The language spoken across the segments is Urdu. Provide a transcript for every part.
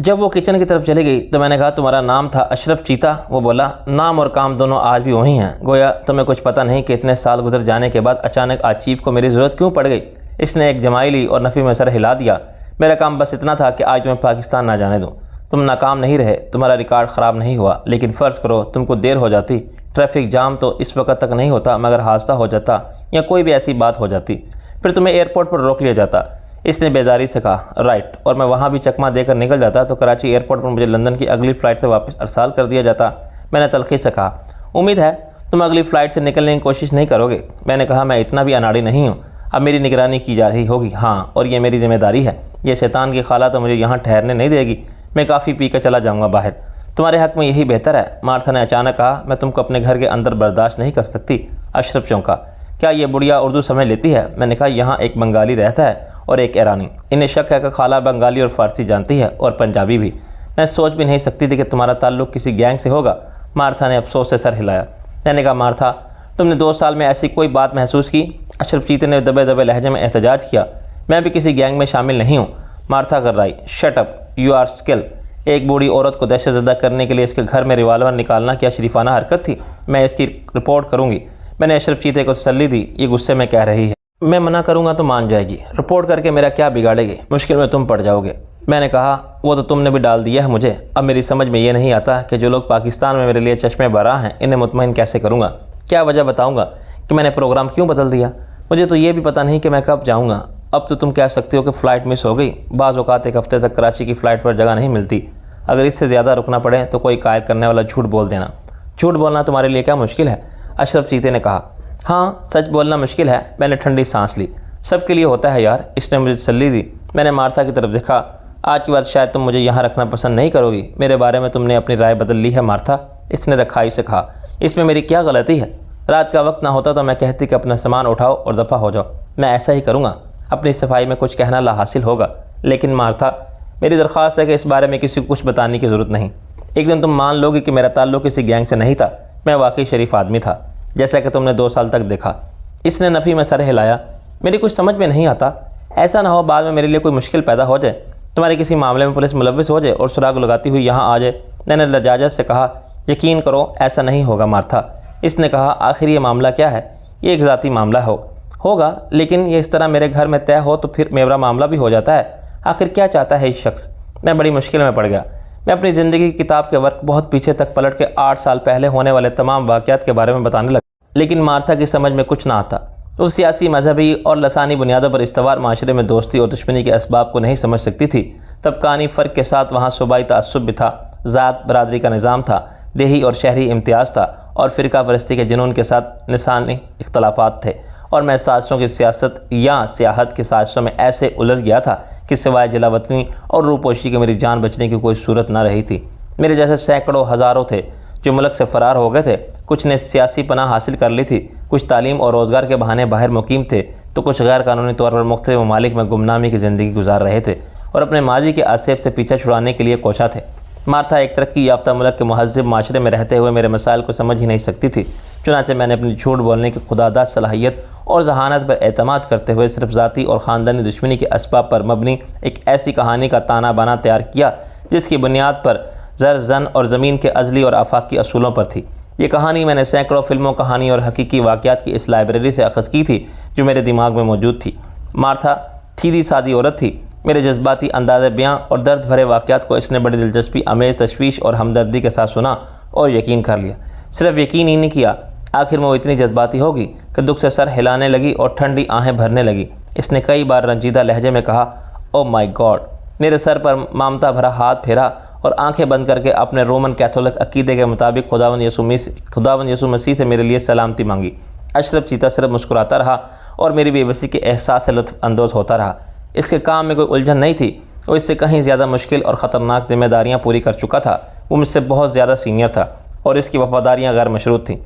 جب وہ کچن کی طرف چلی گئی تو میں نے کہا تمہارا نام تھا اشرف چیتا؟ وہ بولا نام اور کام دونوں آج بھی وہی ہیں، گویا تمہیں کچھ پتہ نہیں کہ اتنے سال گزر جانے کے بعد اچانک آج چیف کو میری ضرورت کیوں پڑ گئی۔ اس نے ایک جمائی لی اور نفی میں سر ہلا دیا۔ میرا کام بس اتنا تھا کہ آج تمہیں پاکستان نہ جانے دوں۔ تم ناکام نہیں رہے، تمہارا ریکارڈ خراب نہیں ہوا، لیکن فرض کرو تم کو دیر ہو جاتی، ٹریفک جام تو اس وقت تک نہیں ہوتا مگر حادثہ ہو جاتا یا کوئی بھی ایسی بات ہو جاتی، پھر تمہیں ایئرپورٹ پر روک لیا جاتا۔ اس نے بیزاری سے کہا رائٹ، اور میں وہاں بھی چکمہ دے کر نکل جاتا تو کراچی ایئرپورٹ پر مجھے لندن کی اگلی فلائٹ سے واپس ارسال کر دیا جاتا۔ میں نے تلخی سے کہا امید ہے تم اگلی فلائٹ سے نکلنے کی کوشش نہیں کرو گے۔ میں نے کہا میں اتنا بھی اناڑی نہیں ہوں، اب میری نگرانی کی جا رہی ہوگی، ہاں، اور یہ میری ذمہ داری ہے۔ یہ شیطان کی خالہ تو مجھے یہاں ٹھہرنے نہیں دے گی، میں کافی پی کر چلا جاؤں گا باہر۔ تمہارے حق میں یہی بہتر ہے۔ مارتھا نے اچانک کہا میں تم کو اپنے گھر کے اندر برداشت نہیں کر سکتی۔ اشرف چونکا، کیا یہ بڑھیا اردو سمجھ لیتی ہے؟ میں نے کہا یہاں ایک بنگالی رہتا ہے اور ایک ایرانی، انہیں شک ہے کہ خالہ بنگالی اور فارسی جانتی ہے اور پنجابی بھی۔ میں سوچ بھی نہیں سکتی تھی کہ تمہارا تعلق کسی گینگ سے ہوگا۔ مارتھا نے افسوس سے سر ہلایا۔ میں نے کہا مارتھا تم نے 2 سال میں ایسی کوئی بات محسوس کی؟ اشرف چیتے نے دبے دبے لہجے میں احتجاج کیا۔ میں بھی کسی گینگ میں شامل نہیں ہوں۔ مارتھا غرائی، shut up you are rascal. ایک بوڑھی عورت کو دہشت زدہ کرنے کے لیے اس کے گھر میں ریوالور نکالنا کیا شریفانہ حرکت تھی؟ میں اس کی رپورٹ کروں گی۔ میں نے اشرف چیتے کو تسلی دی، یہ غصے میں کہہ رہی ہے میں منع کروں گا تو مان جائے گی، رپورٹ کر کے میرا کیا بگاڑے گی، مشکل میں تم پڑ جاؤ گے۔ میں نے کہا وہ تو تم نے بھی ڈال دیا ہے مجھے، اب میری سمجھ میں یہ نہیں آتا کہ جو لوگ پاکستان میں میرے لیے چشمے براہ ہیں انہیں مطمئن کیسے کروں گا، کیا وجہ بتاؤں گا کہ میں نے پروگرام کیوں بدل دیا؟ مجھے تو یہ بھی پتہ نہیں کہ میں کب جاؤں گا۔ اب تو تم کہہ سکتے ہو کہ فلائٹ مس ہو گئی، بعض اوقات ایک ہفتے تک کراچی کی فلائٹ پر جگہ نہیں ملتی، اگر اس سے زیادہ رکنا پڑے تو کوئی قائل کرنے والا جھوٹ بول دینا۔ جھوٹ بولنا تمہارے لیے کیا مشکل ہے؟ اشرف چیتے نے کہا ہاں سچ بولنا مشکل ہے۔ میں نے ٹھنڈی سانس لی۔ سب کے لیے ہوتا ہے یار، اس نے مجھے تسلی دی۔ میں نے مارتھا کی طرف دیکھا۔ آج کے بعد شاید تم مجھے یہاں رکھنا پسند نہیں کرو گی، میرے بارے میں تم نے اپنی رائے بدل لی ہے مارتھا، اس نے رکھائی سے کہا۔ اس میں میری کیا غلطی ہے؟ رات کا وقت نہ ہوتا تو میں کہتی کہ اپنا سامان اٹھاؤ اور دفع ہو جاؤ، میں ایسا ہی کروں گا، اپنی صفائی میں کچھ کہنا لا حاصل ہوگا۔ لیکن مارتھا میری درخواست ہے کہ اس بارے میں کسی کو کچھ بتانے کی ضرورت نہیں۔ ایک دن تم مان لو گی کہ میرا تعلق کسی گینگ سے نہیں تھا، میں واقعی شریف آدمی تھا جیسا کہ تم نے 2 سال تک دیکھا۔ اس نے نفی میں سر ہلایا۔ میری کچھ سمجھ میں نہیں آتا، ایسا نہ ہو بعد میں میرے لیے کوئی مشکل پیدا ہو جائے، تمہارے کسی معاملے میں پولیس ملوث ہو جائے اور سراغ لگاتی ہوئی یہاں آ جائے۔ میں نے لجاجت سے کہا یقین کرو ایسا نہیں ہوگا مارتھا۔ اس نے کہا آخر یہ معاملہ کیا ہے؟ یہ ایک ذاتی معاملہ ہوگا، لیکن یہ اس طرح میرے گھر میں طے ہو تو پھر میرا معاملہ بھی ہو جاتا ہے۔ آخر کیا چاہتا ہے اس شخص؟ میں بڑی مشکل میں پڑ گیا۔ میں اپنی زندگی کی کتاب کے ورق بہت پیچھے تک پلٹ کے 8 سال پہلے ہونے والے تمام واقعات کے بارے میں بتانے لگا، لیکن مارتھا کی سمجھ میں کچھ نہ آتا۔ وہ سیاسی، مذہبی اور لسانی بنیادوں پر استوار معاشرے میں دوستی اور دشمنی کے اسباب کو نہیں سمجھ سکتی تھی۔ طبقانی فرق کے ساتھ وہاں صوبائی تعصب بھی تھا، ذات برادری کا نظام تھا، دیہی اور شہری امتیاز تھا، اور فرقہ پرستی کے جنون کے ساتھ لسانی اختلافات تھے۔ اور میں سازشوں کی سیاست یا سیاحت کی سازشوں میں ایسے الجھ گیا تھا کہ سوائے جلا وطنی اور روپوشی کے میری جان بچنے کی کوئی صورت نہ رہی تھی۔ میرے جیسے سینکڑوں ہزاروں تھے جو ملک سے فرار ہو گئے تھے، کچھ نے سیاسی پناہ حاصل کر لی تھی، کچھ تعلیم اور روزگار کے بہانے باہر مقیم تھے، تو کچھ غیر قانونی طور پر مختلف ممالک میں گمنامی کی زندگی گزار رہے تھے اور اپنے ماضی کے آصف سے پیچھا چھڑانے کے لیے کوشاں تھے۔ مارتھا ایک ترقی یافتہ ملک کے مہذب معاشرے میں رہتے ہوئے میرے مسائل کو سمجھ ہی نہیں سکتی تھی، چنانچہ میں نے اپنی جھوٹ بولنے کی خودداد صلاحیت اور ذہانت پر اعتماد کرتے ہوئے صرف ذاتی اور خاندانی دشمنی کے اسباب پر مبنی ایک ایسی کہانی کا تانا بانا تیار کیا جس کی بنیاد پر زر زن اور زمین کے ازلی اور آفاقی اصولوں پر تھی۔ یہ کہانی میں نے سینکڑوں فلموں، کہانی اور حقیقی واقعات کی اس لائبریری سے اخذ کی تھی جو میرے دماغ میں موجود تھی۔ مارتھا سیدھی سادی عورت تھی۔ میرے جذباتی انداز بیاں اور درد بھرے واقعات کو اس نے بڑی دلچسپی آمیز تشویش اور ہمدردی کے ساتھ سنا اور یقین کر لیا۔ صرف یقین ہی نہیں کیا، آخر میں وہ اتنی جذباتی ہوگی کہ دکھ سے سر ہلانے لگی اور ٹھنڈی آہیں بھرنے لگی۔ اس نے کئی بار رنجیدہ لہجے میں کہا او مائی گاڈ، میرے سر پر مامتا بھرا ہاتھ پھیرا اور آنکھیں بند کر کے اپنے رومن کیتھولک عقیدے کے مطابق خداوند یسوع مسیح سے میرے لیے سلامتی مانگی۔ اشرف چیتا صرف مسکراتا رہا اور میری بے بسی کے احساس سے لطف اندوز ہوتا رہا۔ اس کے کام میں کوئی الجھن نہیں تھی، وہ اس سے کہیں زیادہ مشکل اور خطرناک ذمہ داریاں پوری کر چکا تھا۔ وہ مجھ سے بہت زیادہ سینئر تھا اور اس کی وفاداریاں غیر مشروط تھیں۔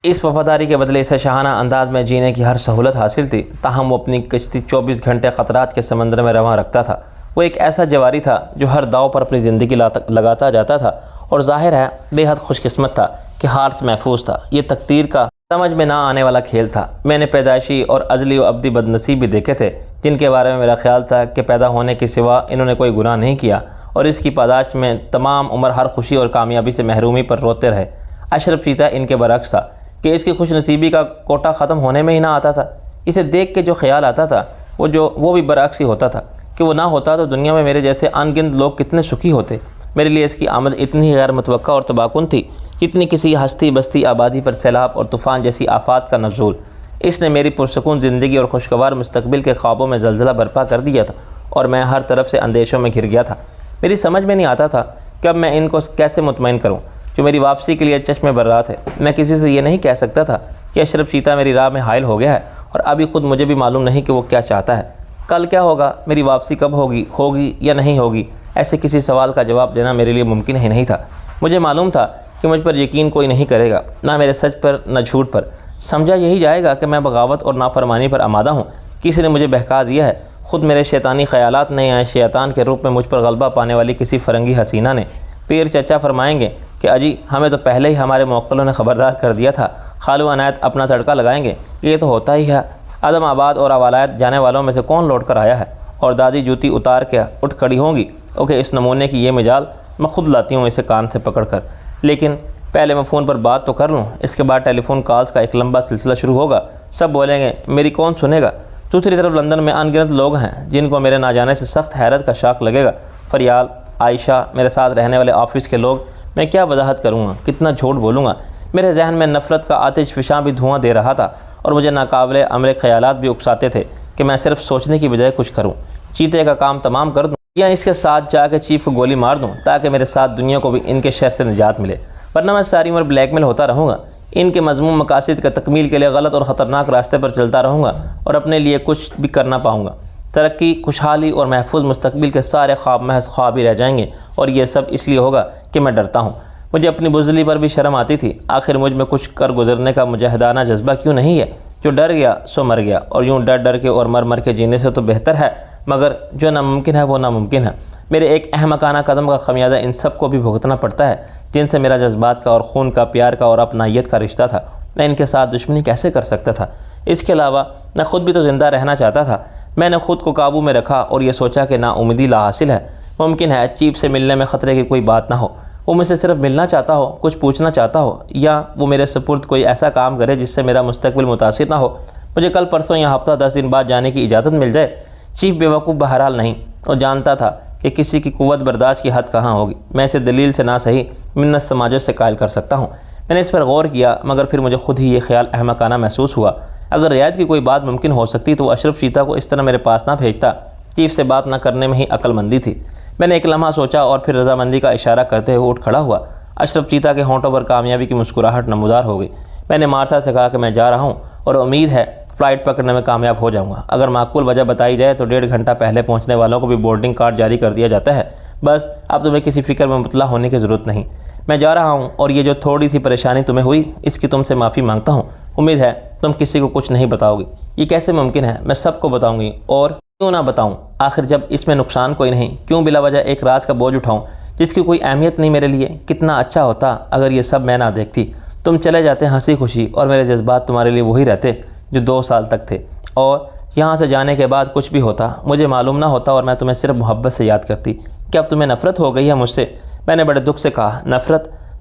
اس وفاداری کے بدلے اسے شاہانہ انداز میں جینے کی ہر سہولت حاصل تھی، تاہم وہ اپنی کشتی 24 گھنٹے خطرات کے سمندر میں رواں رکھتا تھا۔ وہ ایک ایسا جواری تھا جو ہر داؤ پر اپنی زندگی لگاتا جاتا تھا اور ظاہر ہے بے حد خوش قسمت تھا کہ ہار سے محفوظ تھا۔ یہ تقدیر کا سمجھ میں نہ آنے والا کھیل تھا۔ میں نے پیدائشی اور ازلی و ابدی بدنصیب بھی دیکھے تھے جن کے بارے میں میرا خیال تھا کہ پیدا ہونے کے سوا انہوں نے کوئی گناہ نہیں کیا اور اس کی پاداش میں تمام عمر ہر خوشی اور کامیابی سے محرومی پر روتے رہے۔ اشرف چیتا ان کے برعکس تھا کہ اس کی خوش نصیبی کا کوٹا ختم ہونے میں ہی نہ آتا تھا۔ اسے دیکھ کے جو خیال آتا تھا وہ بھی برعکس ہی ہوتا تھا کہ وہ نہ ہوتا تو دنیا میں میرے جیسے ان گنت لوگ کتنے سکھی ہوتے۔ میرے لیے اس کی آمد اتنی غیر متوقع اور تباکن تھی جتنی کسی ہستی بستی آبادی پر سیلاب اور طوفان جیسی آفات کا نزول۔ اس نے میری پرسکون زندگی اور خوشگوار مستقبل کے خوابوں میں زلزلہ برپا کر دیا تھا اور میں ہر طرف سے اندیشوں میں گھر گیا تھا۔ میری سمجھ میں نہیں آتا تھا کہ اب میں ان کو کیسے مطمئن کروں جو میری واپسی کے لیے چشم برات ہے۔ میں کسی سے یہ نہیں کہہ سکتا تھا کہ اشرف چیتا میری راہ میں حائل ہو گیا ہے، اور ابھی خود مجھے بھی معلوم نہیں کہ وہ کیا چاہتا ہے۔ کل کیا ہوگا، میری واپسی کب ہوگی یا نہیں ہوگی، ایسے کسی سوال کا جواب دینا میرے لیے ممکن ہی نہیں تھا۔ مجھے معلوم تھا کہ مجھ پر یقین کوئی نہیں کرے گا، نہ میرے سچ پر نہ جھوٹ پر۔ سمجھا یہی جائے گا کہ میں بغاوت اور نافرمانی پر آمادہ ہوں، کسی نے مجھے بہکا دیا ہے۔ خود میرے شیطانی خیالات نہیں آئے، شیطان کے روپ میں مجھ پر غلبہ پانے والی کسی فرنگی حسینہ نے۔ پیر چچا فرمائیں گے کہ اجی ہمیں تو پہلے ہی ہمارے موکلوں نے خبردار کر دیا تھا، خالو عنایت اپنا تڑکا لگائیں گے، یہ تو ہوتا ہی ہے۔ عدم آباد اور اولایت جانے والوں میں سے کون لوٹ کر آیا ہے؟ اور دادی جوتی اتار کے اٹھ کھڑی ہوں گی، اوکے اس نمونے کی یہ مجال میں خود لاتی ہوں اسے کان سے پکڑ کر، لیکن پہلے میں فون پر بات تو کر لوں، اس کے بعد ٹیلی فون کالز کا ایک لمبا سلسلہ شروع ہوگا۔ سب بولیں گے میری کون سنے گا؟ دوسری طرف لندن میں ان گنت لوگ ہیں جن کو میرے نہ جانے سے سخت حیرت کا شاق لگے گا۔ فریال، عائشہ، میرے ساتھ رہنے والے آفس کے لوگ، میں کیا وضاحت کروں گا، کتنا جھوٹ بولوں گا؟ میرے ذہن میں نفرت کا آتش فشاں بھی دھواں دے رہا تھا، اور مجھے ناقابل عمل خیالات بھی اکساتے تھے کہ میں صرف سوچنے کی بجائے کچھ کروں، چیتے کا کام تمام کر دوں یا اس کے ساتھ جا کے چیف کو گولی مار دوں تاکہ میرے ساتھ دنیا کو بھی ان کے شر سے نجات ملے، ورنہ میں ساری عمر بلیک میل ہوتا رہوں گا، ان کے مذموم مقاصد کا تکمیل کے لیے غلط اور خطرناک راستے پر چلتا رہوں گا اور اپنے لیے کچھ بھی کرنا پاؤں گا۔ ترقی، خوشحالی اور محفوظ مستقبل کے سارے خواب محض خواب ہی رہ جائیں گے، اور یہ سب اس لیے ہوگا کہ میں ڈرتا ہوں۔ مجھے اپنی بزدلی پر بھی شرم آتی تھی، آخر مجھ میں کچھ کر گزرنے کا مجاہدانہ جذبہ کیوں نہیں ہے؟ جو ڈر گیا سو مر گیا، اور یوں ڈر کے اور مر کے جینے سے تو بہتر ہے، مگر جو ناممکن ہے وہ ناممکن ہے۔ میرے ایک احمقانہ قدم کا خمیازہ ان سب کو بھی بھگتنا پڑتا ہے جن سے میرا جذبات کا اور خون کا، پیار کا اور اپنائیت کا رشتہ تھا۔ میں ان کے ساتھ دشمنی کیسے کر سکتا تھا؟ اس کے علاوہ میں خود بھی تو زندہ رہنا چاہتا تھا۔ میں نے خود کو قابو میں رکھا اور یہ سوچا کہ نا امیدی لا حاصل ہے، ممکن ہے چیف سے ملنے میں خطرے کی کوئی بات نہ ہو، وہ مجھ سے صرف ملنا چاہتا ہو، کچھ پوچھنا چاہتا ہو، یا وہ میرے سپرد کوئی ایسا کام کرے جس سے میرا مستقبل متاثر نہ ہو، مجھے کل پرسوں یا ہفتہ 10 دن بعد جانے کی اجازت مل جائے۔ چیف بیوقوف بہرحال نہیں، وہ جانتا تھا کہ کسی کی قوت برداشت کی حد کہاں ہوگی۔ میں اسے دلیل سے نہ صحیح منت سماجت سے قائل کر سکتا ہوں۔ میں نے اس پر غور کیا، مگر پھر مجھے خود ہی یہ خیال احمقانہ محسوس ہوا۔ اگر رعایت کی کوئی بات ممکن ہو سکتی تو وہ اشرف چیتا کو اس طرح میرے پاس نہ بھیجتا۔ چیف سے بات نہ کرنے میں ہی عقل مندی تھی۔ میں نے ایک لمحہ سوچا اور پھر رضامندی کا اشارہ کرتے ہوئے اٹھ کھڑا ہوا۔ اشرف چیتا کے ہونٹوں پر کامیابی کی مسکراہٹ نمودار ہو گئی۔ میں نے مارتھا سے کہا کہ میں جا رہا ہوں اور امید ہے فلائٹ پکڑنے میں کامیاب ہو جاؤں گا۔ اگر معقول وجہ بتائی جائے تو 1.5 گھنٹہ پہلے پہنچنے والوں کو بھی بورڈنگ کارڈ جاری کر دیا جاتا ہے۔ بس اب تمہیں کسی فکر میں مبتلا ہونے کی ضرورت نہیں۔ میں جا رہا ہوں، اور یہ جو تھوڑی سی پریشانی تمہیں ہوئی اس کی تم سے معافی مانگتا ہوں۔ امید ہے تم کسی کو کچھ نہیں بتاؤ گی۔ یہ کیسے ممکن ہے؟ میں سب کو بتاؤں گی، اور کیوں نہ بتاؤں؟ آخر جب اس میں نقصان کوئی نہیں، کیوں بلا وجہ ایک راز کا بوجھ اٹھاؤں جس کی کوئی اہمیت نہیں میرے لیے؟ کتنا اچھا ہوتا اگر یہ سب میں نہ دیکھتی، تم چلے جاتے ہنسی خوشی، اور میرے جذبات تمہارے لیے وہی رہتے جو 2 سال تک تھے، اور یہاں سے جانے کے بعد کچھ بھی ہوتا مجھے معلوم نہ ہوتا اور میں تمہیں صرف محبت سے یاد کرتی۔ کہ اب تمہیں نفرت ہو گئی ہے مجھ سے؟ میں نے بڑے دکھ سے کہا،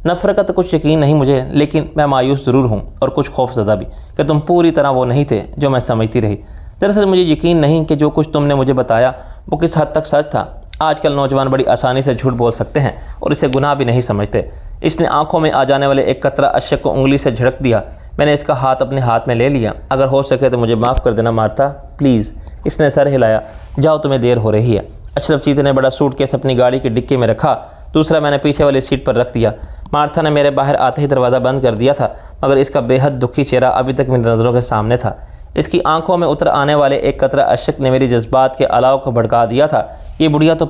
نفرت کا تو کچھ یقین نہیں مجھے، لیکن میں مایوس ضرور ہوں اور کچھ خوف زدہ بھی کہ تم پوری طرح وہ نہیں تھے جو میں سمجھتی رہی۔ دراصل مجھے یقین نہیں کہ جو کچھ تم نے مجھے بتایا وہ کس حد تک سچ تھا۔ آج کل نوجوان بڑی آسانی سے جھوٹ بول سکتے ہیں اور اسے گناہ بھی نہیں سمجھتے۔ اس نے آنکھوں میں آ جانے والے ایک قطرہ اشک کو انگلی سے جھڑک دیا۔ میں نے اس کا ہاتھ اپنے ہاتھ میں لے لیا۔ اگر ہو سکے تو مجھے معاف کر دینا مارتھا، پلیز۔ اس نے سر ہلایا۔ جاؤ، تمہیں دیر ہو رہی ہے۔ اشرف چیتے نے بڑا سوٹ کیس اپنی گاڑی کی ڈکی میں رکھا، دوسرا میں نے پیچھے والی سیٹ پر رکھ دیا۔ مارتھا نے میرے باہر آتے ہی دروازہ بند کر دیا تھا، مگر اس کا بے حد دکھی چہرہ ابھی تک میری نظروں کے سامنے تھا۔ اس کی آنکھوں میں اتر آنے والے ایک قطرہ اشک نے میری جذبات کے الاؤ کو بھڑکا دیا تھا۔ یہ بڑھیا تو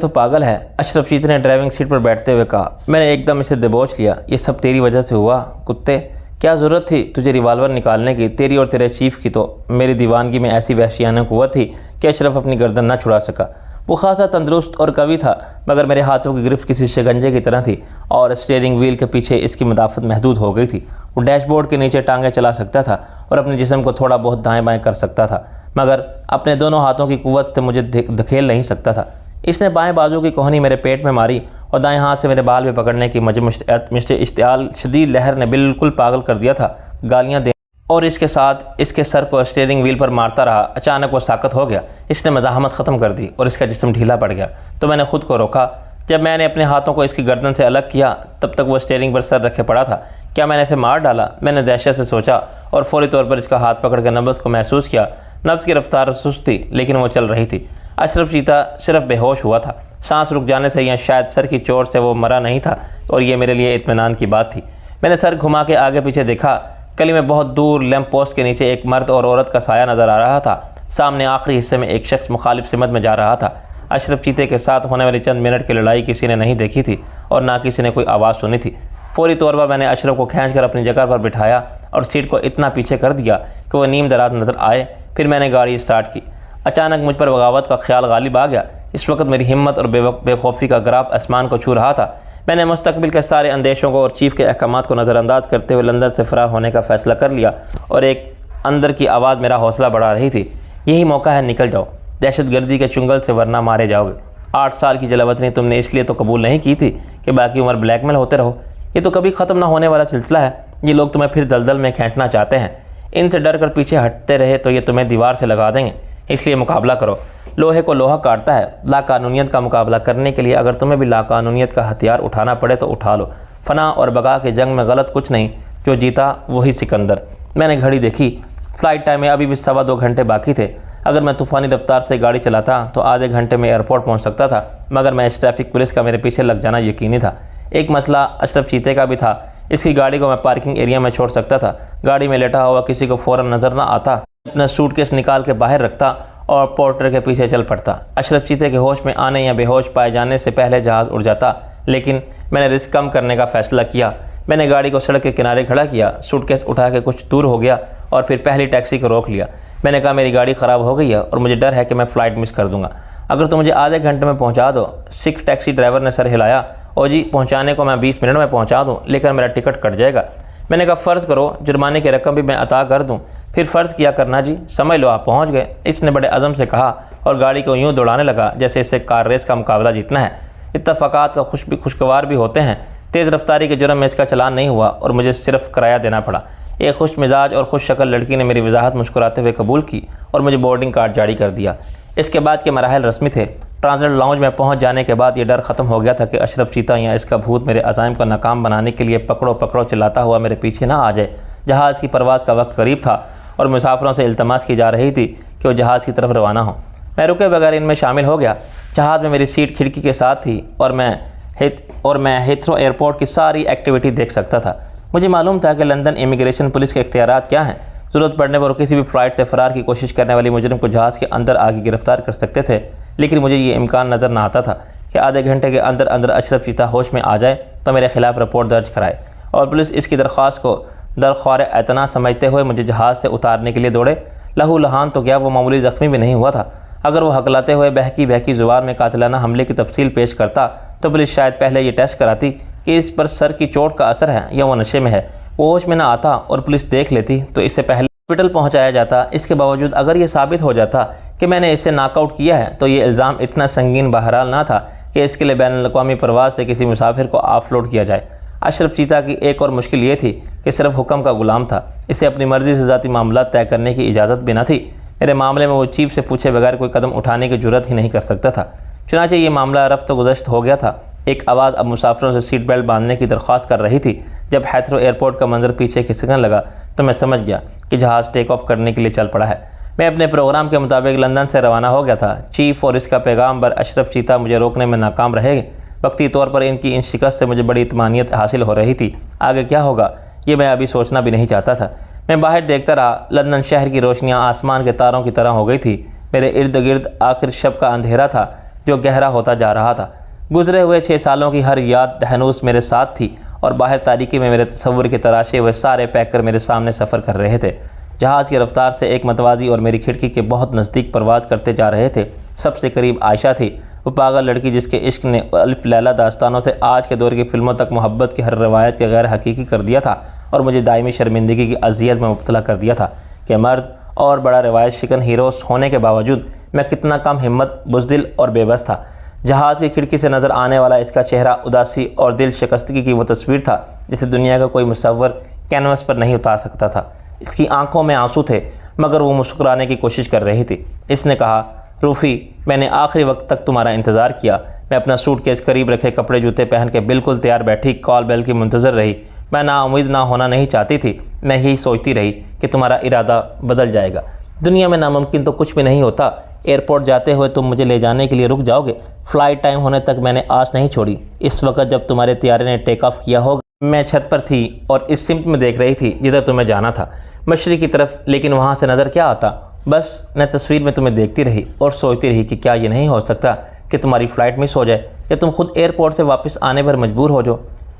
پاگل ہے، اشرف چیتے نے ڈرائیونگ سیٹ پر بیٹھتے ہوئے کہا۔ میں نے ایک دم اسے دبوچ لیا۔ یہ سب تیری وجہ سے ہوا، کتے! کیا ضرورت تھی تجھے ریوالور نکالنے کی؟ تیری اور تیرے چیف کی تو میری دیوانگی میں ایسی وحشیانہ قوت تھی کہ اشرف اپنی گردن نہ چھڑا سکا۔ وہ خاصا تندرست اور قوی تھا، مگر میرے ہاتھوں کی گرفت کسی شکنجے کی طرح تھی، اور اسٹیئرنگ وہیل کے پیچھے اس کی مدافعت محدود ہو گئی تھی۔ وہ ڈیش بورڈ کے نیچے ٹانگیں چلا سکتا تھا اور اپنے جسم کو تھوڑا بہت دائیں بائیں کر سکتا تھا، مگر اپنے دونوں ہاتھوں کی قوت سے مجھے دھکیل نہیں سکتا تھا۔ اس نے بائیں بازو کی کوہنی میرے پیٹ میں ماری اور دائیں ہاتھ سے میرے بال بھی پکڑنے کی مجھے اشتعال شدید لہر نے بالکل پاگل کر دیا تھا۔ گالیاں دے اور اس کے ساتھ اس کے سر کو اسٹیئرنگ ویل پر مارتا رہا۔ اچانک وہ ساکت ہو گیا، اس نے مزاحمت ختم کر دی اور اس کا جسم ڈھیلا پڑ گیا تو میں نے خود کو روکا۔ جب میں نے اپنے ہاتھوں کو اس کی گردن سے الگ کیا تب تک وہ اسٹیئرنگ پر سر رکھے پڑا تھا۔ کیا میں نے اسے مار ڈالا؟ میں نے دہشت سے سوچا اور فوری طور پر اس کا ہاتھ پکڑ کے نبض کو محسوس کیا۔ نبض کی رفتار سست تھی لیکن وہ چل رہی تھی۔ اشرف چیتا صرف بے ہوش ہوا تھا، سانس رک جانے سے یا شاید سر کی چوٹ سے وہ مرا نہیں تھا، اور یہ میرے لیے اطمینان کی بات تھی۔ میں نے سر گھما کے آگے پیچھے دیکھا۔ گلی میں بہت دور لیمپ پوسٹ کے نیچے ایک مرد اور عورت کا سایہ نظر آ رہا تھا۔ سامنے آخری حصے میں ایک شخص مخالف سمت میں جا رہا تھا۔ اشرف چیتے کے ساتھ ہونے والی چند منٹ کی لڑائی کسی نے نہیں دیکھی تھی اور نہ کسی نے کوئی آواز سنی تھی۔ فوری طور پر میں نے اشرف کو کھینچ کر اپنی جگہ پر بٹھایا اور سیٹ کو اتنا پیچھے کر دیا کہ وہ نیم دراز نظر آئے۔ پھر میں نے گاڑی اسٹارٹ کی۔ اچانک مجھ پر بغاوت کا خیال غالب آ گیا۔ اس وقت میری ہمت اور بے خوفی کا گراف آسمان کو چھو رہا تھا۔ میں نے مستقبل کے سارے اندیشوں کو اور چیف کے احکامات کو نظر انداز کرتے ہوئے لندن سے فرار ہونے کا فیصلہ کر لیا، اور ایک اندر کی آواز میرا حوصلہ بڑھا رہی تھی، یہی موقع ہے، نکل جاؤ دہشت گردی کے چنگل سے ورنہ مارے جاؤ گے۔ 8 سال کی جلاوطنی تم نے اس لیے تو قبول نہیں کی تھی کہ باقی عمر بلیک میل ہوتے رہو۔ یہ تو کبھی ختم نہ ہونے والا سلسلہ ہے۔ یہ لوگ تمہیں پھر دلدل میں کھینچنا چاہتے ہیں۔ ان سے ڈر کر پیچھے ہٹتے رہے تو یہ تمہیں دیوار سے لگا دیں گے، اس لیے مقابلہ کرو۔ لوہے کو لوہا کاٹتا ہے۔ لا قانونیت کا مقابلہ کرنے کے لیے اگر تمہیں بھی لا قانونیت کا ہتھیار اٹھانا پڑے تو اٹھا لو۔ فنا اور بقا کی جنگ میں غلط کچھ نہیں، جو جیتا وہی سکندر۔ میں نے گھڑی دیکھی، فلائٹ ٹائم میں ابھی بھی 2.25 گھنٹے باقی تھے۔ اگر میں طوفانی رفتار سے گاڑی چلاتا تو آدھے گھنٹے میں ایئرپورٹ پہنچ سکتا تھا، مگر میں اس ٹریفک پولیس کا میرے پیچھے لگ جانا یقینی تھا۔ ایک مسئلہ اشرف چیتے کا بھی تھا۔ اس کی گاڑی کو میں پارکنگ ایریا میں چھوڑ سکتا تھا۔ گاڑی میں لیٹا ہوا کسی کو فوراً نظر نہ آتا، اپنا سوٹ کیس نکال کے باہر رکھتا اور پورٹر کے پیچھے چل پڑتا۔ اشرف چیتے کے ہوش میں آنے یا بے ہوش پائے جانے سے پہلے جہاز اڑ جاتا، لیکن میں نے رسک کم کرنے کا فیصلہ کیا۔ میں نے گاڑی کو سڑک کے کنارے کھڑا کیا، سوٹ کیس اٹھا کے کچھ دور ہو گیا اور پھر پہلی ٹیکسی کو روک لیا۔ میں نے کہا میری گاڑی خراب ہو گئی ہے اور مجھے ڈر ہے کہ میں فلائٹ مس کر دوں گا، اگر تم مجھے آدھے گھنٹے میں پہنچا دو۔ سکھ ٹیکسی ڈرائیور نے سر ہلایا۔ او جی، پہنچانے کو میں 20 منٹ میں پہنچا دوں، لیکن میرا ٹکٹ کٹ جائے گا۔ میں نے کہا فرض کرو جرمانے کی رقم بھی میں عطا کر دوں، پھر فرض کیا کرنا جی، سمجھ لو آپ پہنچ گئے۔ اس نے بڑے عزم سے کہا اور گاڑی کو یوں دوڑانے لگا جیسے اسے کار ریس کا مقابلہ جیتنا ہے۔ اتفاقات کا خوشگوار بھی ہوتے ہیں۔ تیز رفتاری کے جرم میں اس کا چلان نہیں ہوا اور مجھے صرف کرایہ دینا پڑا۔ ایک خوش مزاج اور خوش شکل لڑکی نے میری وضاحت مسکراتے ہوئے قبول کی اور مجھے بورڈنگ کارڈ جاری کر دیا۔ اس کے بعد کے مراحل رسمی تھے۔ ٹرانزٹ لاؤنج میں پہنچ جانے کے بعد یہ ڈر ختم ہو گیا تھا کہ اشرف چیتا یا اس کا بھوت میرے عزائم کو ناکام بنانے کے لیے پکڑو پکڑو چلاتا ہوا میرے پیچھے نہ آ جائے۔ جہاز کی پرواز کا وقت قریب تھا اور مسافروں سے التماس کی جا رہی تھی کہ وہ جہاز کی طرف روانہ ہوں۔ میں رکے بغیر ان میں شامل ہو گیا۔ جہاز میں میری سیٹ کھڑکی کے ساتھ تھی اور میں ہیتھرو ایئرپورٹ کی ساری ایکٹیویٹی دیکھ سکتا تھا۔ مجھے معلوم تھا کہ لندن امیگریشن پولیس کے اختیارات کیا ہیں۔ ضرورت پڑنے پر کسی بھی فلائٹ سے فرار کی کوشش کرنے والی مجرم کو جہاز کے اندر آگے گرفتار کر سکتے تھے، لیکن مجھے یہ امکان نظر نہ آتا تھا کہ آدھے گھنٹے کے اندر اشرف چیتا ہوش میں آ جائے تو میرے خلاف رپورٹ درج کرائے اور پولیس اس کی درخواست کو درخوار اعتنا سمجھتے ہوئے مجھے جہاز سے اتارنے کے لیے دوڑے۔ لہو لہان تو کیا، وہ معمولی زخمی بھی نہیں ہوا تھا۔ اگر وہ ہکلاتے ہوئے بہکی زبان میں قاتلانہ حملے کی تفصیل پیش کرتا تو پولیس شاید پہلے یہ ٹیسٹ کراتی کہ اس پر سر کی چوٹ کا اثر ہے یا وہ نشے میں ہے۔ وہ ہوش میں نہ آتا اور پولیس دیکھ لیتی تو اس سے پہلے ہاسپٹل پہنچایا جاتا۔ اس کے باوجود اگر یہ ثابت ہو جاتا کہ میں نے اسے ناک آؤٹ کیا ہے تو یہ الزام اتنا سنگین بہرحال نہ تھا کہ اس کے لیے بین الاقوامی پرواز سے کسی مسافر کو آف لوڈ کیا جائے۔ اشرف چیتا کی ایک اور مشکل یہ تھی کہ صرف حکم کا غلام تھا، اسے اپنی مرضی سے ذاتی معاملات طے کرنے کی اجازت بھی نہ تھی۔ میرے معاملے میں وہ چیف سے پوچھے بغیر کوئی قدم اٹھانے کی جرات ہی نہیں کر سکتا تھا۔ چنانچہ یہ معاملہ رفت و گزشت ہو گیا تھا۔ ایک آواز اب مسافروں سے سیٹ بیلٹ باندھنے کی درخواست کر رہی تھی۔ جب ہیتھرو ایئرپورٹ کا منظر پیچھے کھسکنے لگا تو میں سمجھ گیا کہ جہاز ٹیک آف کرنے کے لیے چل پڑا ہے۔ میں اپنے پروگرام کے مطابق لندن سے روانہ ہو گیا تھا۔ چیف اور اس کا پیغامبر اشرف چیتا مجھے روکنے میں ناکام رہے۔ وقتی طور پر ان کی شکست سے مجھے بڑی اطمینانیت حاصل ہو رہی تھی۔ آگے کیا ہوگا یہ میں ابھی سوچنا بھی نہیں چاہتا تھا۔ میں باہر دیکھتا رہا۔ لندن شہر کی روشنیاں آسمان کے تاروں کی طرح ہو گئی تھی۔ میرے ارد گرد آخر شب کا اندھیرا تھا جو گہرا ہوتا جا رہا تھا۔ گزرے ہوئے 6 سالوں کی ہر یاد دہنوس میرے ساتھ تھی اور باہر تاریکی میں میرے تصور کے تراشے ہوئے سارے پیکر میرے سامنے سفر کر رہے تھے۔ جہاز کی رفتار سے ایک متوازی اور میری کھڑکی کے بہت نزدیک پرواز کرتے جا رہے تھے۔ سب سے قریب عائشہ تھی، وہ پاگل لڑکی جس کے عشق نے الف لیلہ داستانوں سے آج کے دور کی فلموں تک محبت کی ہر روایت کے غیر حقیقی کر دیا تھا اور مجھے دائمی شرمندگی کی اذیت میں مبتلا کر دیا تھا کہ مرد اور بڑا روایت شکن ہیروز ہونے کے باوجود میں کتنا کم ہمت، بزدل اور بے بس تھا۔ جہاز کی کھڑکی سے نظر آنے والا اس کا چہرہ اداسی اور دل شکستگی کی وہ تصویر تھا جسے دنیا کا کوئی مصور کینوس پر نہیں اتار سکتا تھا۔ اس کی آنکھوں میں آنسو تھے مگر وہ مسکرانے کی کوشش کر رہی تھی۔ اس نے کہا، روفی، میں نے آخری وقت تک تمہارا انتظار کیا۔ میں اپنا سوٹ کیس قریب رکھے کپڑے جوتے پہن کے بالکل تیار بیٹھی کال بیل کی منتظر رہی۔ میں نا امید نہ ہونا نہیں چاہتی تھی۔ میں یہی سوچتی رہی کہ تمہارا ارادہ بدل جائے گا۔ دنیا میں ناممکن تو کچھ بھی نہیں ہوتا۔ ایئرپورٹ جاتے ہوئے تم مجھے لے جانے کے لیے رک جاؤ گے۔ فلائٹ ٹائم ہونے تک میں نے آس نہیں چھوڑی۔ اس وقت جب تمہارے طیارے نے ٹیک آف کیا ہوگا میں چھت پر تھی اور اس سمت میں دیکھ رہی تھی جدھر تمہیں جانا تھا، مشرق کی طرف، لیکن وہاں سے نظر کیا آتا؟ بس میں تصویر میں تمہیں دیکھتی رہی اور سوچتی رہی کہ کیا یہ نہیں ہو سکتا کہ تمہاری فلائٹ مس ہو جائے یا تم خود ایئرپورٹ سے واپس آنے پر مجبور ہو جاؤ۔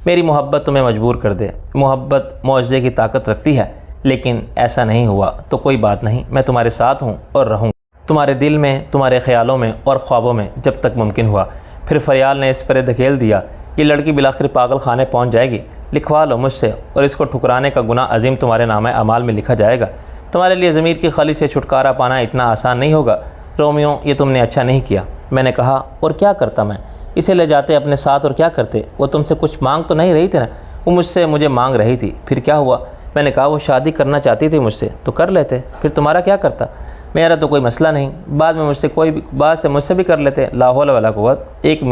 میری محبت تمہیں مجبور کر دے۔ محبت معجزے کی طاقت رکھتی ہے، لیکن ایسا نہیں ہوا تو کوئی بات نہیں، میں تمہارے ساتھ ہوں اور رہوں، تمہارے دل میں، تمہارے خیالوں میں اور خوابوں میں جب تک ممکن ہوا۔ پھر فریال نے اس پر دھکیل دیا، یہ لڑکی بالآخر پاگل خانے پہنچ جائے گی۔ لکھوا لو مجھ سے اور اس کو ٹھکرانے کا گناہ عظیم تمہارے نامہ اعمال میں لکھا جائے گا۔ تمہارے لیے ضمیر کی خلی سے چھٹکارا پانا اتنا آسان نہیں ہوگا۔ رومیو، یہ تم نے اچھا نہیں کیا۔ میں نے کہا، اور کیا کرتا میں؟ اسے لے جاتے اپنے ساتھ اور کیا کرتے؟ وہ تم سے کچھ مانگ تو نہیں رہی تھی نا؟ وہ مجھے مانگ رہی تھی۔ پھر کیا ہوا؟ میں نے کہا، وہ شادی کرنا چاہتی تھی مجھ سے تو کر لیتے، پھر تمہارا کیا کرتا؟ میرا تو کوئی مسئلہ نہیں، بعد میں مجھ سے بھی کر لیتے۔ لا حول ولا قوت۔ ایک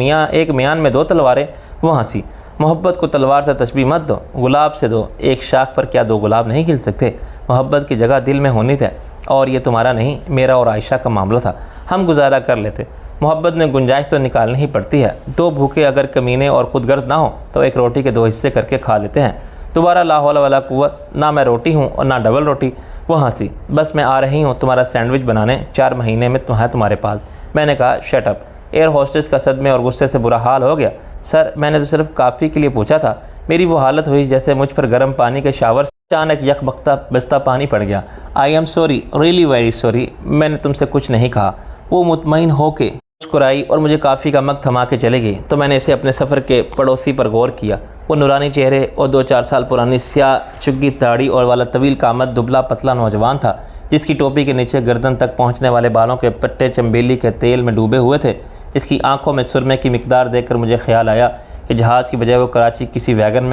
میان میں دو تلواریں۔ وہ ہنسی۔ محبت کو تلوار سے تشبیہ مت دو، گلاب سے دو۔ ایک شاخ پر کیا دو گلاب نہیں کھل سکتے؟ محبت کی جگہ دل میں ہونی تھی، اور یہ تمہارا نہیں، میرا اور عائشہ کا معاملہ تھا۔ ہم گزارا کر لیتے۔ محبت میں گنجائش تو نکالنی ہی پڑتی ہے۔ دو بھوکے اگر کمینے اور خود غرض نہ ہوں تو ایک روٹی کے دو حصے کر کے کھا لیتے ہیں۔ دوبارہ لا حول ولا قوت۔ نہ میں روٹی ہوں اور نہ ڈبل روٹی۔ وہ ہنسی۔ بس میں آ رہی ہوں تمہارا سینڈوچ بنانے، 4 مہینے میں تمہارے پاس۔ میں نے کہا، شٹ اپ۔ ایئر ہوسٹس کا صدمے اور غصے سے برا حال ہو گیا۔ سر، میں نے تو صرف کافی کے لیے پوچھا تھا۔ میری وہ حالت ہوئی جیسے مجھ پر گرم پانی کے شاور سے اچانک یک بستہ پانی پڑ گیا۔ I am sorry, really very sorry. میں نے تم سے کچھ نہیں کہا۔ وہ مطمئن ہو کے مسکرائی اور مجھے کافی کا مگ تھما کے چلے گئی تو میں نے اسے اپنے سفر کے پڑوسی پر غور کیا۔ وہ نورانی چہرے اور 2-4 سال پرانی سیاہ چگی داڑھی اور والا طویل قامت دبلا پتلا نوجوان تھا جس کی ٹوپی کے نیچے گردن تک پہنچنے والے بالوں کے پٹے چمبیلی کے تیل میں ڈوبے ہوئے تھے۔ اس کی آنکھوں میں سرمے کی مقدار دیکھ کر مجھے خیال آیا کہ جہاز کی بجائے وہ کراچی کسی ویگن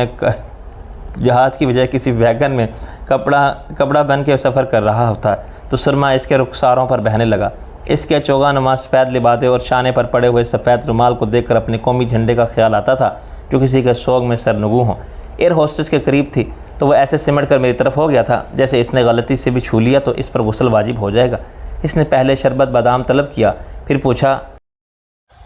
میں کپڑا بن کے سفر کر رہا تھا تو سرما اس کے رخساروں پر بہنے لگا۔ اس کے چوگا نما سفید لبادے اور شانے پر پڑے ہوئے سفید رومال کو دیکھ کر اپنے قومی جھنڈے کا خیال آتا تھا جو کسی کے سوگ میں سرنگوں ہوں۔ ایئر ہوسٹس کے قریب تھی تو وہ ایسے سمٹ کر میری طرف ہو گیا تھا جیسے اس نے غلطی سے بھی چھو لیا تو اس پر غسل واجب ہو جائے گا۔ اس نے پہلے شربت بادام طلب کیا، پھر پوچھا،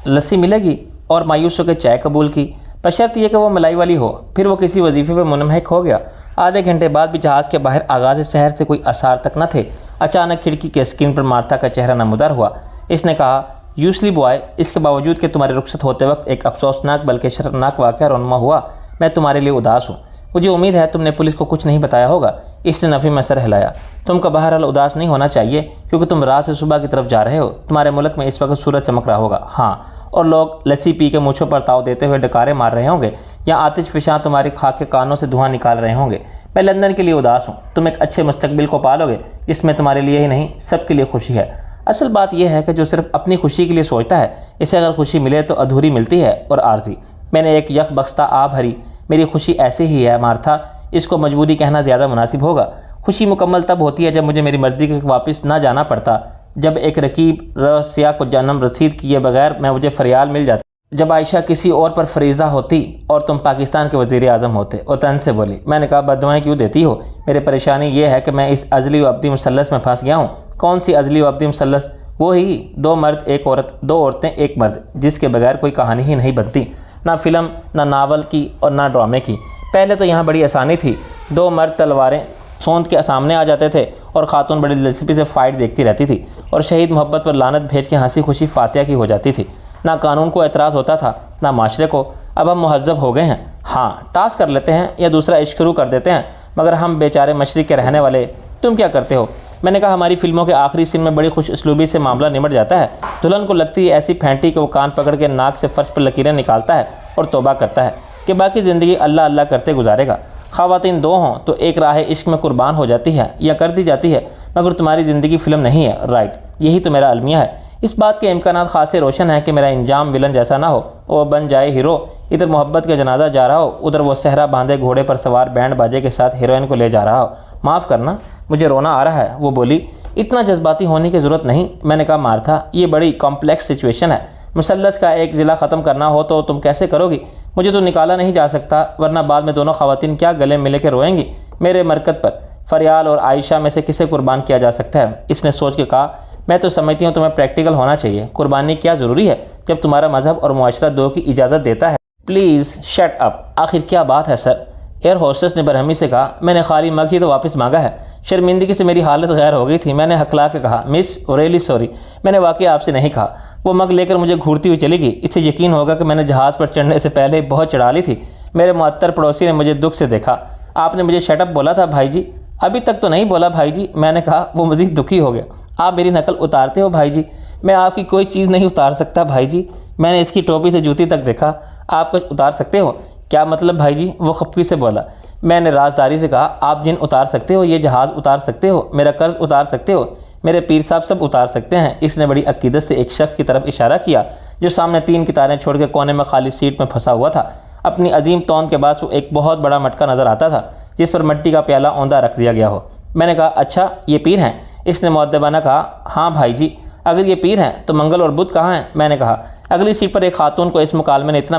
لسی ملے گی؟ اور مایوس ہو کے چائے قبول کی، بشرط یہ کہ وہ ملائی والی ہو۔ پھر وہ کسی وظیفے پہ منمحک ہو گیا۔ آدھے گھنٹے بعد بھی جہاز کے باہر آغاز سحر سے کوئی آثار تک نہ تھے۔ اچانک کھڑکی کے اسکرین پر مارتھا کا چہرہ نمودار ہوا۔ اس نے کہا، یوسلی بوائے، اس کے باوجود کہ تمہارے رخصت ہوتے وقت ایک افسوسناک بلکہ شرمناک واقعہ رونما ہوا، میں تمہارے لیے اداس ہوں۔ مجھے امید ہے تم نے پولیس کو کچھ نہیں بتایا ہوگا۔ اس نے نفی میں سر ہلایا۔ تم کا بہرحال اداس نہیں ہونا چاہیے کیونکہ تم رات سے صبح کی طرف جا رہے ہو۔ تمہارے ملک میں اس وقت سورج چمک رہا ہوگا، ہاں، اور لوگ لسی پی کے مونچھوں پر تاؤ دیتے ہوئے ڈکارے مار رہے ہوں گے یا آتش فشاں تمہاری خاک کے کانوں سے دھواں نکال رہے ہوں گے۔ میں لندن کے لیے اداس ہوں۔ تم ایک اچھے مستقبل کو پالو گے جس میں تمہارے لیے ہی نہیں سب کے لیے خوشی ہے۔ اصل بات یہ ہے کہ جو صرف اپنی خوشی کے لیے سوچتا ہے اسے اگر خوشی ملے تو ادھوری ملتی ہے اور عارضی۔ میں نے ایک یک بستہ آب بھری۔ میری خوشی ایسی ہی ہے مارتھا، اس کو مجبوری کہنا زیادہ مناسب ہوگا۔ خوشی مکمل تب ہوتی ہے جب مجھے میری مرضی کے واپس نہ جانا پڑتا، جب ایک رقیب سیاہ کو جنم رسید کیے بغیر مجھے فریال مل جاتا، جب عائشہ کسی اور پر فریضہ ہوتی اور تم پاکستان کے وزیر اعظم ہوتے۔ وہ تن سے بولی۔ میں نے کہا، بددعائیں کیوں دیتی ہو؟ میری پریشانی یہ ہے کہ میں اس ازلی و ابدی مثلث میں پھنس گیا ہوں۔ کون سی ازلی و ابدی مثلث؟ وہی 2 مرد 1 عورت، 2 عورتیں 1 مرد، جس کے بغیر کوئی کہانی ہی نہیں بنتی، نہ فلم، نہ ناول کی اور نہ ڈرامے کی۔ پہلے تو یہاں بڑی آسانی تھی، 2 مرد تلواریں سونت کے سامنے آ جاتے تھے اور خاتون بڑی دلچسپی سے فائٹ دیکھتی رہتی تھی اور شہید محبت پر لعنت بھیج کے ہنسی خوشی فاتحہ کی ہو جاتی تھی۔ نہ قانون کو اعتراض ہوتا تھا نہ معاشرے کو۔ اب ہم مہذب ہو گئے ہیں، ہاں، ٹاس کر لیتے ہیں یا دوسرا عشق شروع کر دیتے ہیں، مگر ہم بیچارے مشرق کے رہنے والے، تم کیا کرتے ہو؟ میں نے کہا، ہماری فلموں کے آخری سین میں بڑی خوش اسلوبی سے معاملہ نمٹ جاتا ہے۔ دلہن کو لگتی ہے ایسی پھینٹی کہ وہ کان پکڑ کے ناک سے فرش پر لکیریں نکالتا ہے اور توبہ کرتا ہے کہ باقی زندگی اللہ اللہ کرتے گزارے گا۔ خواتین 2 ہوں تو ایک راہ عشق میں قربان ہو جاتی ہے یا کر دی جاتی ہے، مگر تمہاری زندگی فلم نہیں ہے، رائٹ؟ یہی تو میرا المیہ ہے۔ اس بات کے امکانات خاصے روشن ہیں کہ میرا انجام ولن جیسا نہ ہو، وہ بن جائے ہیرو، ادھر محبت کا جنازہ جا رہا ہو، ادھر وہ صحرا باندھے گھوڑے پر سوار بینڈ باجے کے ساتھ ہیروئن کو لے جا رہا ہو۔ معاف کرنا، مجھے رونا آ رہا ہے۔ وہ بولی، اتنا جذباتی ہونے کی ضرورت نہیں۔ میں نے کہا، مارتھا، یہ بڑی کمپلیکس سچویشن ہے، مثلث کا ایک ضلع ختم کرنا ہو تو تم کیسے کرو گی؟ مجھے تو نکالا نہیں جا سکتا، ورنہ بعد میں دونوں خواتین کیا گلے ملے کے روئیں گی میرے مرکت پر؟ فریال اور عائشہ میں سے کسے قربان کیا جا سکتا ہے؟ اس نے سوچ کے کہا، میں تو سمجھتی ہوں تمہیں پریکٹیکل ہونا چاہیے۔ قربانی کیا ضروری ہے جب تمہارا مذہب اور معاشرہ دو کی اجازت دیتا ہے؟ پلیز شٹ اپ، آخر کیا بات ہے سر؟ ایئر ہوسٹس نے برہمی سے کہا، میں نے خالی مگ ہی تو واپس مانگا ہے۔ شرمندگی سے میری حالت غیر ہو گئی تھی۔ میں نے ہکلا کے کہا، مس ریلی سوری، میں نے واقعی آپ سے نہیں کہا۔ وہ مگ لے کر مجھے گھورتی ہوئی چلی گئی۔ اس سے یقین ہوگا کہ میں نے جہاز پر چڑھنے سے پہلے بہت چڑھا لی تھی۔ میرے معطر پڑوسی نے مجھے دکھ سے دیکھا۔ آپ نے مجھے شٹ اپ بولا تھا بھائی جی؟ ابھی تک تو نہیں بولا بھائی جی، میں نے کہا۔ وہ مزید دکھی ہو گیا۔ آپ میری نقل اتارتے ہو بھائی جی؟ میں آپ کی کوئی چیز نہیں اتار سکتا بھائی جی۔ میں نے اس کی ٹوپی سے جوتی تک دیکھا۔ آپ کچھ اتار سکتے ہو؟ کیا مطلب بھائی جی؟ وہ خفگی سے بولا۔ میں نے رازداری سے کہا، آپ جن اتار سکتے ہو، یہ جہاز اتار سکتے ہو، میرا قرض اتار سکتے ہو، میرے پیر صاحب سب اتار سکتے ہیں۔ اس نے بڑی عقیدت سے ایک شخص کی طرف اشارہ کیا جو سامنے 3 کتاریں چھوڑ کے کونے میں خالی سیٹ میں پھنسا ہوا تھا۔ اپنی عظیم تون کے بعد وہ ایک بہت بڑا مٹکا نظر آتا تھا جس پر مٹی کا پیالہ اوندھا رکھ دیا گیا ہو۔ میں نے کہا، اچھا یہ پیر ہیں؟ اس نے مؤدبانہ کہا، ہاں بھائی جی۔ اگر یہ پیر ہیں تو منگل اور بدھ کہاں ہیں؟ میں نے کہا۔ اگلی سیٹ پر ایک خاتون کو اس مکالمے نے اتنا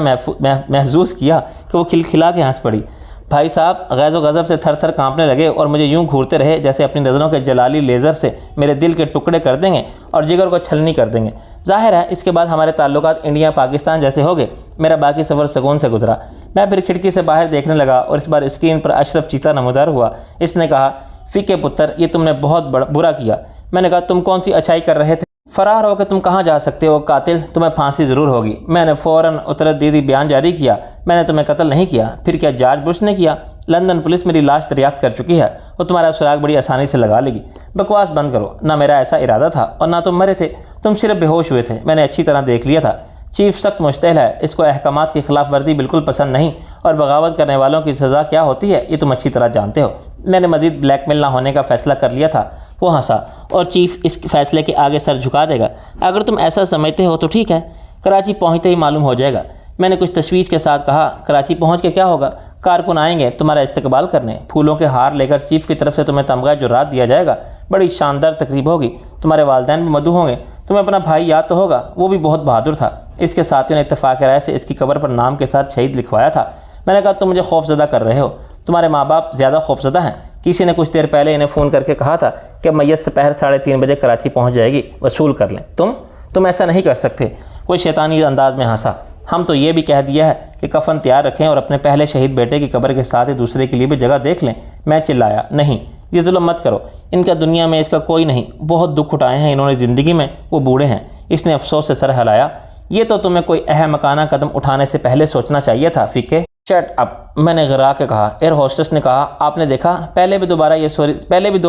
محظوظ کیا کہ وہ کھلکھلا کے ہنس پڑی۔ بھائی صاحب غیظ و غضب سے تھر تھر کانپنے لگے اور مجھے یوں گھورتے رہے جیسے اپنی نظروں کے جلالی لیزر سے میرے دل کے ٹکڑے کر دیں گے اور جگر کو چھلنی کر دیں گے۔ ظاہر ہے اس کے بعد ہمارے تعلقات انڈیا پاکستان جیسے ہو گئے۔ میرا باقی سفر سکون سے گزرا۔ میں پھر کھڑکی سے باہر دیکھنے لگا اور اس بار اسکرین پر اشرف چیتا نمودار ہوا۔ اس نے کہا، فقہ پتر، یہ تم نے بہت برا کیا۔ میں نے کہا، تم کون سی اچھائی کر رہے تھے؟ فرار ہو کے تم کہاں جا سکتے ہو قاتل؟ تمہیں پھانسی ضرور ہوگی۔ میں نے فوراً اتردیدی بیان جاری کیا، میں نے تمہیں قتل نہیں کیا۔ پھر کیا جارج بش نے کیا؟ لندن پولیس میری لاش دریافت کر چکی ہے، وہ تمہارا سراغ بڑی آسانی سے لگا لے گی۔ بکواس بند کرو، نہ میرا ایسا ارادہ تھا اور نہ تم مرے تھے، تم صرف بے ہوش ہوئے تھے۔ میں نے اچھی طرح دیکھ لیا تھا۔ چیف سخت مشتعل ہے، اس کو احکامات کی خلاف ورزی بالکل پسند نہیں، اور بغاوت کرنے والوں کی سزا کیا ہوتی ہے یہ تم اچھی طرح جانتے ہو۔ میں نے مزید بلیک میل نہ ہونے کا فیصلہ کر لیا تھا۔ وہ ہنسا، اور چیف اس فیصلے کے آگے سر جھکا دے گا۔ اگر تم ایسا سمجھتے ہو تو ٹھیک ہے، کراچی پہنچتے ہی معلوم ہو جائے گا۔ میں نے کچھ تشویش کے ساتھ کہا، کراچی پہنچ کے کیا ہوگا؟ کارکن آئیں گے تمہارا استقبال کرنے، پھولوں کے ہار لے کر چیف کی طرف سے تمہیں تمغہ جرات دیا جائے گا۔ بڑی شاندار تقریب ہوگی، تمہارے والدین بھی مدعو ہوں گے۔ تمہیں اپنا بھائی یاد تو ہوگا، وہ بھی بہت بہادر تھا۔ اس کے ساتھیوں نے اتفاق رائے سے اس کی قبر پر نام کے ساتھ شہید لکھوایا تھا۔ میں نے کہا، تم مجھے خوف زدہ کر رہے ہو، تمہارے ماں باپ زیادہ خوف زدہ ہیں۔ کسی نے کچھ دیر پہلے انہیں فون کر کے کہا تھا کہ میت سپہر 3:30 بجے کراچی پہنچ جائے گی، وصول کر لیں۔ تم ایسا نہیں کر سکتے۔ وہ شیطانی انداز میں ہنسا۔ ہم تو یہ بھی کہہ دیا ہے کہ کفن تیار رکھیں اور اپنے پہلے شہید بیٹے کی قبر کے ساتھ ہی دوسرے کے لیے بھی جگہ دیکھ لیں۔ میں چلایا، نہیں، یہ ظلم مت کرو، ان کا دنیا میں اس کا کوئی نہیں، بہت دکھ اٹھائے ہیں انہوں نے زندگی میں، وہ بوڑھے ہیں۔ اس نے افسوس سے سر ہلایا۔ یہ تو تمہیں کوئی احمقانہ قدم اٹھانے سے پہلے سوچنا چاہیے تھا فقہ۔ شٹ اپ، میں نے غرا کے کہا۔ ایئر ہوسٹس نے کہا، آپ نے دیکھا، پہلے بھی 2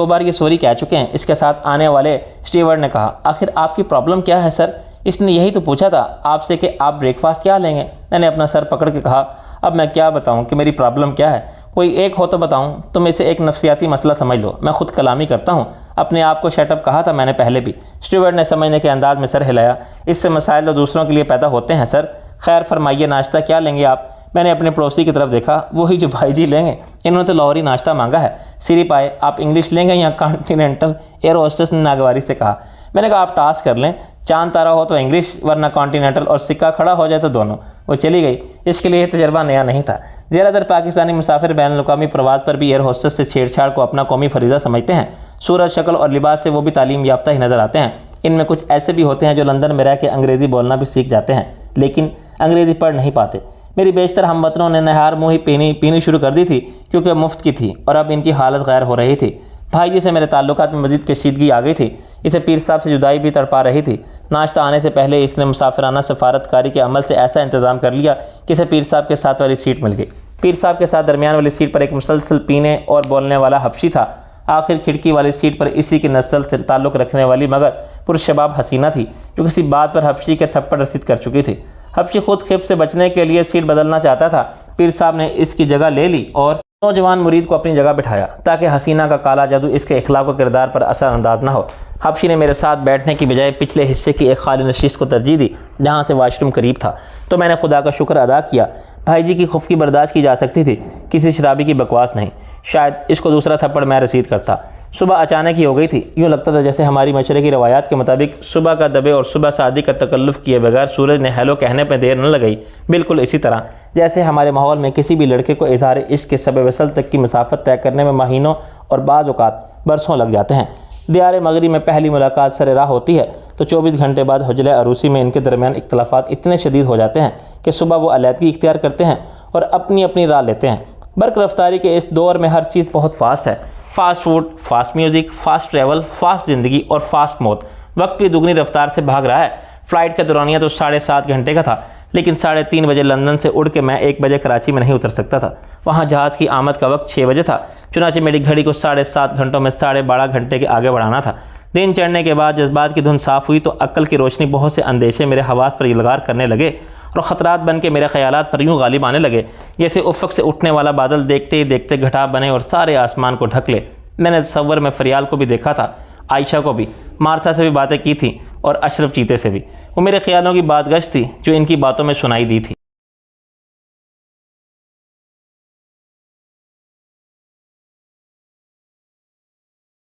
بار یہ سوری کہہ چکے ہیں۔ اس کے ساتھ آنے والے اسٹیورڈ نے کہا، آخر آپ کی پرابلم کیا ہے سر؟ اس نے یہی تو پوچھا تھا آپ سے کہ آپ بریک فاسٹ کیا لیں گے۔ میں نے اپنا سر پکڑ کے کہا، اب میں کیا بتاؤں کہ میری پرابلم کیا ہے؟ کوئی ایک ہو تو بتاؤں۔ تم اسے ایک نفسیاتی مسئلہ سمجھ لو، میں خود کلامی کرتا ہوں۔ اپنے آپ کو شٹ اپ کہا تھا میں نے پہلے بھی۔ اسٹیورڈ نے سمجھنے کے انداز میں سر ہلایا۔ اس سے مسائل تو دوسروں کے لیے پیدا ہوتے ہیں سر۔ خیر فرمائیے، ناشتہ کیا لیں گے آپ؟ میں نے اپنے پڑوسی کی طرف دیکھا، وہی جو بھائی جی لیں گے، انہوں نے تو لاہوری ناشتہ مانگا ہے۔ سیری پائے، آپ انگلش لیں گے یا کانٹیننٹل؟ ایئر ہوسٹس نے ناگواری سے کہا۔ میں نے کہا، آپ ٹاس کر لیں، چاند تارا ہو تو انگلش، ورنہ کانٹیننٹل، اور سکہ کھڑا ہو جائے تو دونوں۔ وہ چلی گئی۔ اس کے لیے یہ تجربہ نیا نہیں تھا۔ زیادہ تر پاکستانی مسافر بین الاقوامی پرواز پر بھی ایئر ہوسٹس سے چھیڑ چھاڑ کو اپنا قومی فریضہ سمجھتے ہیں۔ صورت، شکل اور لباس سے وہ بھی تعلیم یافتہ ہی نظر آتے ہیں۔ ان میں کچھ ایسے بھی ہوتے ہیں جو لندن میں رہ کے انگریزی بولنا بھی سیکھ جاتے ہیں، لیکن انگریزی پڑھ نہیں پاتے۔ میری بیشتر ہم وطنوں نے نہار منہ ہی پینی شروع کر دی تھی کیونکہ مفت کی تھی، اور اب ان کی حالت غیر ہو رہی تھی۔ بھائی جی سے میرے تعلقات میں مزید کشیدگی آ گئی تھی۔ اسے پیر صاحب سے جدائی بھی تڑپا رہی تھی۔ ناشتہ آنے سے پہلے اس نے مسافرانہ سفارتکاری کے عمل سے ایسا انتظام کر لیا کہ اسے پیر صاحب کے ساتھ والی سیٹ مل گئی۔ پیر صاحب کے ساتھ درمیان والی سیٹ پر ایک مسلسل پینے اور بولنے والا حبشی تھا۔ آخر کھڑکی والی سیٹ پر اسی کی نسل سے تعلق رکھنے والی مگر پرشباب حسینہ تھی جو کسی بات پر حبشی کے تھپڑ رسید کر چکی تھی۔ حبشی خود خب سے بچنے کے لیے سیٹ بدلنا چاہتا تھا۔ پیر صاحب نے اس کی جگہ لے لی اور نوجوان مرید کو اپنی جگہ بٹھایا تاکہ حسینہ کا کالا جادو اس کے اخلاق و کردار پر اثر انداز نہ ہو۔ حبشی نے میرے ساتھ بیٹھنے کی بجائے پچھلے حصے کی ایک خالی نشست کو ترجیح دی جہاں سے واش روم قریب تھا، تو میں نے خدا کا شکر ادا کیا۔ بھائی جی کی خفکی برداشت کی جا سکتی تھی، کسی شرابی کی بکواس نہیں۔ شاید اس کو دوسرا تھپڑ میں رسید کرتا۔ صبح اچانک ہی ہو گئی تھی، یوں لگتا تھا جیسے ہماری مشرقی روایات کے مطابق صبح کا دبے اور صبح شادی کا تکلف کیے بغیر سورج نے ہیلو کہنے پہ دیر نہ لگئی۔ بالکل اسی طرح جیسے ہمارے ماحول میں کسی بھی لڑکے کو اظہار عشق کے سبب وصل تک کی مسافت طے کرنے میں مہینوں اور بعض اوقات برسوں لگ جاتے ہیں۔ دیار مغرب میں پہلی ملاقات سر راہ ہوتی ہے تو 24 گھنٹے بعد حجلہ عروسی میں ان کے درمیان اختلافات اتنے شدید ہو جاتے ہیں کہ صبح وہ علیحدگی اختیار کرتے ہیں اور اپنی اپنی راہ لیتے ہیں۔ برق رفتاری کے اس دور میں ہر چیز بہت فاسٹ ہے، fast food, fast music, fast travel, fast زندگی اور فاسٹ موت۔ وقت بھی دگنی رفتار سے بھاگ رہا ہے۔ فلائٹ کا دورانیہ تو 7.5 گھنٹے کا تھا، لیکن 3:30 بجے لندن سے اڑ کے میں 1 بجے کراچی میں نہیں اتر سکتا تھا۔ وہاں جہاز کی آمد کا وقت 6 بجے تھا، چنانچہ میری گھڑی کو 7.5 گھنٹوں میں 12.5 گھنٹے کے آگے بڑھانا تھا۔ دن چڑھنے کے بعد جذبات کی دھن صاف ہوئی تو عقل کی روشنی بہت سے اندیشے میرے حواس پر یلغار کرنے لگے اور خطرات بن کے میرے خیالات پر یوں غالب آنے لگے جیسے افق سے اٹھنے والا بادل دیکھتے ہی دیکھتے گھٹا بنے اور سارے آسمان کو ڈھک لے۔ میں نے تصور میں فریال کو بھی دیکھا تھا، عائشہ کو بھی، مارتھا سے بھی باتیں کی تھیں اور اشرف چیتے سے بھی۔ وہ میرے خیالوں کی بات گشت تھی جو ان کی باتوں میں سنائی دی تھی۔